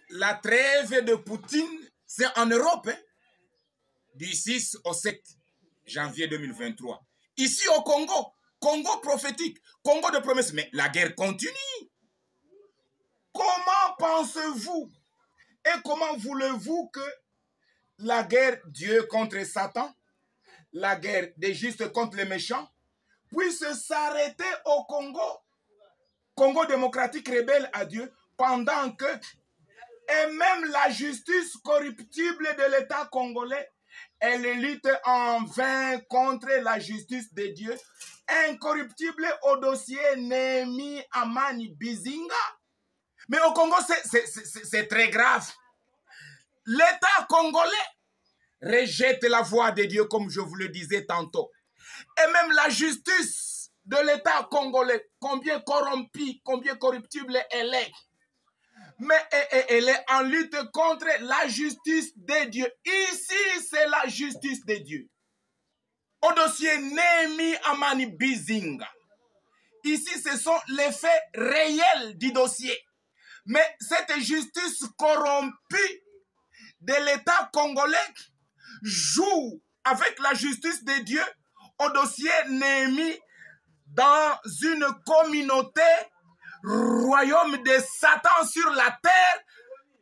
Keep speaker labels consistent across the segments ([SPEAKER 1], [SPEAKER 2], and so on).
[SPEAKER 1] La trêve de Poutine, c'est en Europe, hein, du 6 au 7 janvier 2023. Ici au Congo, Congo prophétique, Congo de promesses, mais la guerre continue. Comment pensez-vous et comment voulez-vous que la guerre Dieu contre Satan, la guerre des justes contre les méchants, puisse s'arrêter au Congo, Congo démocratique rebelle à Dieu, pendant que, et même la justice corruptible de l'État congolais, elle lutte en vain contre la justice de Dieu, incorruptible au dossier Némi Amani Bizinga. Mais au Congo, c'est très grave. L'État congolais rejette la voix de Dieu, comme je vous le disais tantôt. Et même la justice de l'État congolais, combien corrompue, combien corruptible elle est. Mais elle est en lutte contre la justice de Dieu. Ici, c'est la justice de Dieu. Au dossier Némi Amani Bizinga. Ici, ce sont les faits réels du dossier. Mais cette justice corrompue de l'État congolais joue avec la justice de Dieu au dossier Néhémie dans une communauté royaume de Satan sur la terre,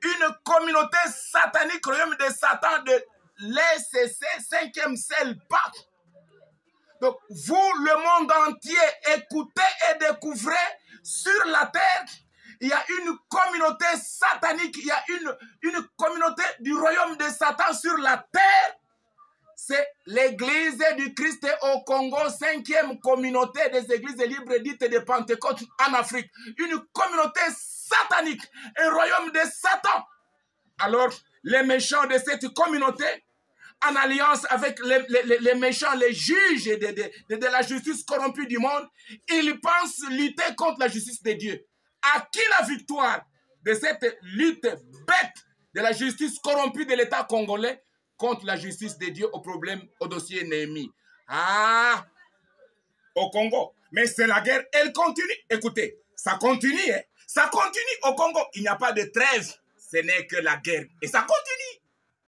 [SPEAKER 1] une communauté satanique royaume de Satan de l'ECC, 5e ciel pacte. Donc vous, le monde entier, écoutez et découvrez sur la terre, il y a une communauté satanique, il y a une communauté du royaume de Satan sur la terre. C'est l'église du Christ au Congo, 5e communauté des églises libres dites de Pentecôte en Afrique. Une communauté satanique, un royaume de Satan. Alors, les méchants de cette communauté, en alliance avec les méchants, les juges de la justice corrompue du monde, ils pensent lutter contre la justice de Dieu. À qui la victoire de cette lutte bête de la justice corrompue de l'État congolais contre la justice de Dieu au problème, au dossier Néhémie? Ah, au Congo. Mais c'est la guerre, elle continue. Écoutez, ça continue, hein? Ça continue au Congo. Il n'y a pas de trêve. Ce n'est que la guerre. Et ça continue.